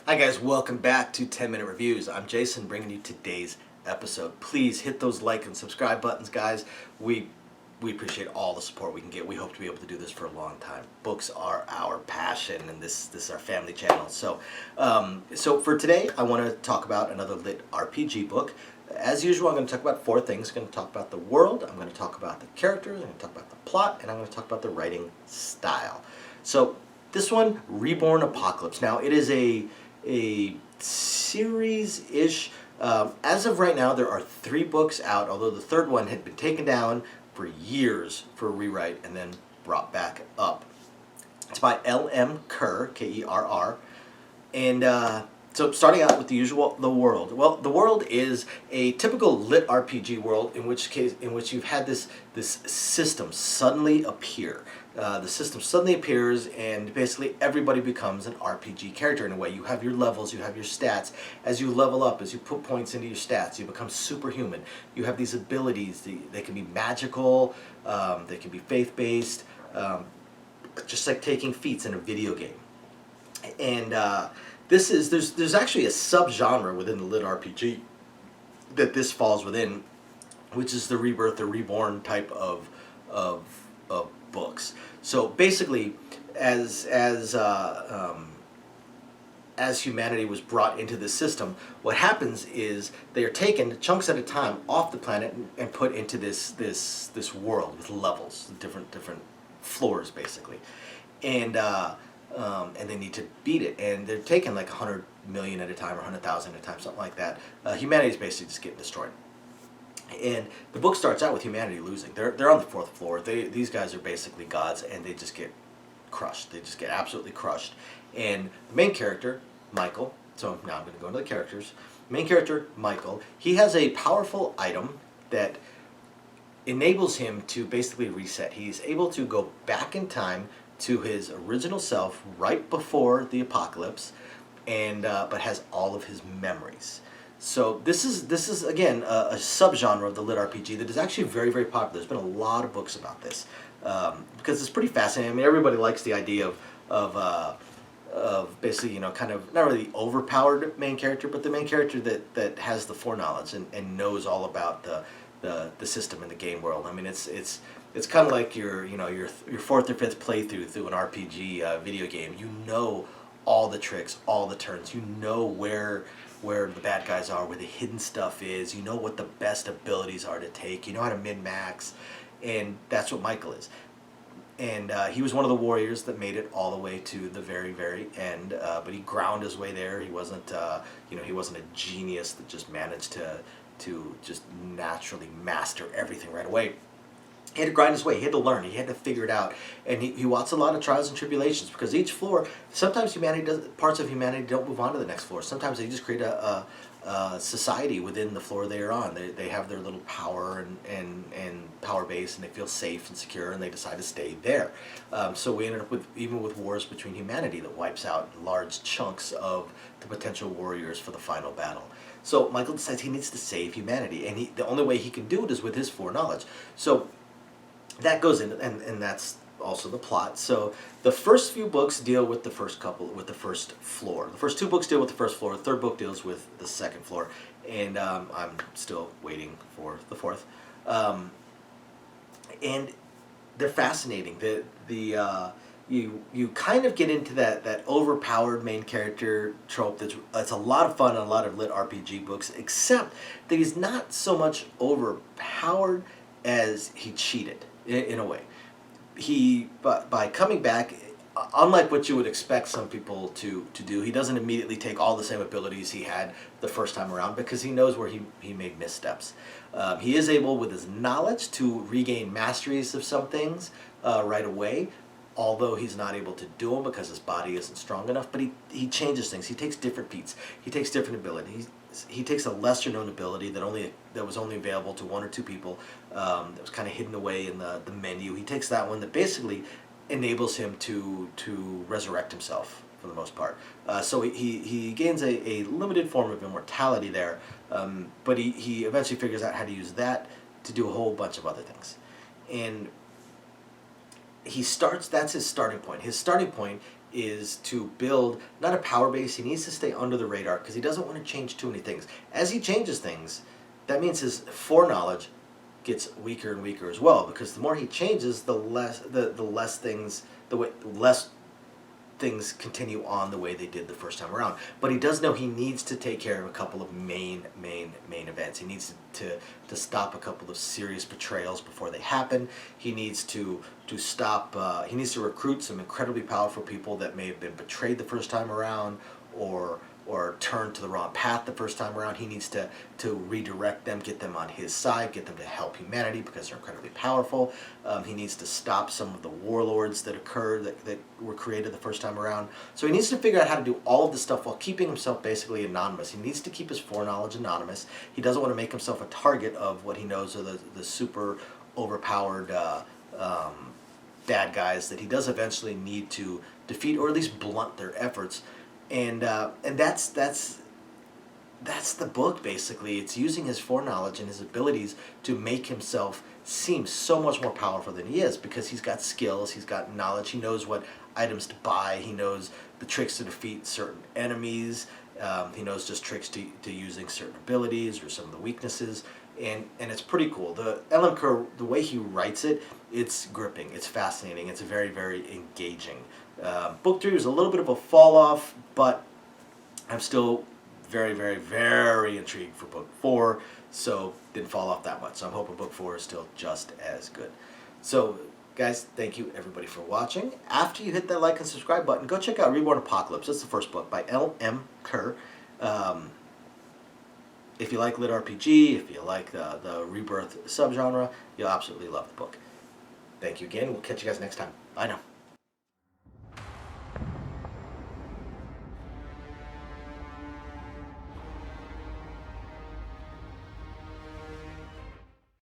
Hi guys, welcome back to 10 Minute Reviews. I'm Jason bringing you today's episode. Please hit those like and subscribe buttons, guys. We appreciate all the support we can get. We hope to be able to do this for a long time. Books are our passion, and this is our family channel. So for today, I want to talk about another litRPG book. As usual, I'm going to talk about four things. I'm going to talk about the world, I'm going to talk about the characters, I'm going to talk about the plot, and I'm going to talk about the writing style. So this one, Reborn Apocalypse. Now, it is a series-ish. As of right now, there are 3 books out, although the third one had been taken down for years for a rewrite and then brought back up. It's by LM Kerr, K-E-R-R, and so starting out with the usual, the world. Well, the world is a typical litRPG world in which you've had this system suddenly appear. The system suddenly appears, and basically everybody becomes an RPG character in a way. You have your levels, you have your stats. As you level up, as you put points into your stats, you become superhuman. You have these abilities. They can be magical, they can be faith-based, just like taking feats in a video game. And there's actually a subgenre within the litRPG that this falls within, which is the rebirth or reborn type of books. So basically, as humanity was brought into the system, what happens is they are taken chunks at a time off the planet and put into this world with levels, different floors basically, and they need to beat it, and they're taken like 100 million at a time or 100,000 at a time, something like that. Humanity is basically just getting destroyed. And the book starts out with humanity losing. They're on the 4th floor. These guys are basically gods, and they just get crushed. They just get absolutely crushed. And the main character, Michael, so now I'm going to go into the characters. Main character, Michael, he has a powerful item that enables him to basically reset. He's able to go back in time to his original self right before the apocalypse, and but has all of his memories. So this is again a subgenre of the litRPG that is actually very, very popular. There's been a lot of books about this because it's pretty fascinating. I mean, everybody likes the idea of basically, you know, kind of not really the overpowered main character, but the main character that has the foreknowledge and knows all about the system in the game world. I mean, it's kind of like your 4th or 5th playthrough through an RPG video game. You know all the tricks, all the turns. You know where the bad guys are, where the hidden stuff is. You know what the best abilities are to take. You know how to min-max, and that's what Michael is. And he was one of the warriors that made it all the way to the very, very end. But he ground his way there. He wasn't, he wasn't a genius that just managed to just naturally master everything right away. He had to grind his way. He had to learn. He had to figure it out. And he watched a lot of trials and tribulations, because each floor, sometimes parts of humanity don't move on to the next floor. Sometimes they just create a society within the floor they are on. They have their little power and power base, and they feel safe and secure, and they decide to stay there. So we ended up even with wars between humanity that wipes out large chunks of the potential warriors for the final battle. So Michael decides he needs to save humanity, and the only way he can do it is with his foreknowledge. So that goes in, and that's also the plot. So the first few books deal with the first floor. The first 2 books deal with the first floor. The 3rd book deals with the 2nd floor, and I'm still waiting for the 4th. And they're fascinating. You kind of get into that overpowered main character trope. That's a lot of fun in a lot of litRPG books, except that he's not so much overpowered as he cheated in a way. By coming back, unlike what you would expect some people to do, he doesn't immediately take all the same abilities he had the first time around, because he knows where he made missteps. He is able, with his knowledge, to regain masteries of some things right away, although he's not able to do them because his body isn't strong enough. But he changes things. He takes different feats. He takes different abilities. He takes a lesser known ability that was only available to 1 or 2 people, that was kind of hidden away in the menu. He takes that one that basically enables him to resurrect himself for the most part. So he gains a limited form of immortality there, but he eventually figures out how to use that to do a whole bunch of other things. And that's his starting point. His starting point is to build not a power base. He needs to stay under the radar because he doesn't want to change too many things. As he changes things, that means his foreknowledge gets weaker and weaker as well, because the more he changes, the less things continue on the way they did the first time around. But he does know he needs to take care of a couple of main events. He needs to stop a couple of serious betrayals before they happen. He needs to stop. He needs to recruit some incredibly powerful people that may have been betrayed the first time around, or turned to the wrong path the first time around. He needs to redirect them, get them on his side, get them to help humanity because they're incredibly powerful. He needs to stop some of the warlords that occurred, that were created the first time around. So he needs to figure out how to do all of this stuff while keeping himself basically anonymous. He needs to keep his foreknowledge anonymous. He doesn't want to make himself a target of what he knows are the super overpowered bad guys that he does eventually need to defeat, or at least blunt their efforts. And that's the book, basically. It's using his foreknowledge and his abilities to make himself seem so much more powerful than he is, because he's got skills, he's got knowledge, he knows what items to buy, he knows the tricks to defeat certain enemies, he knows just tricks to using certain abilities or some of the weaknesses, and it's pretty cool. The LM Kerr, the way he writes it, it's gripping, it's fascinating, it's very, very engaging. Book 3 was a little bit of a fall off, but I'm still very, very, very intrigued for book 4, so didn't fall off that much. So I'm hoping book 4 is still just as good. So guys, thank you everybody for watching. After you hit that like and subscribe button, go check out Reborn Apocalypse. That's the first book by LM Kerr. If you like litRPG, if you like the rebirth subgenre, you'll absolutely love the book. Thank you again. We'll catch you guys next time. Bye now.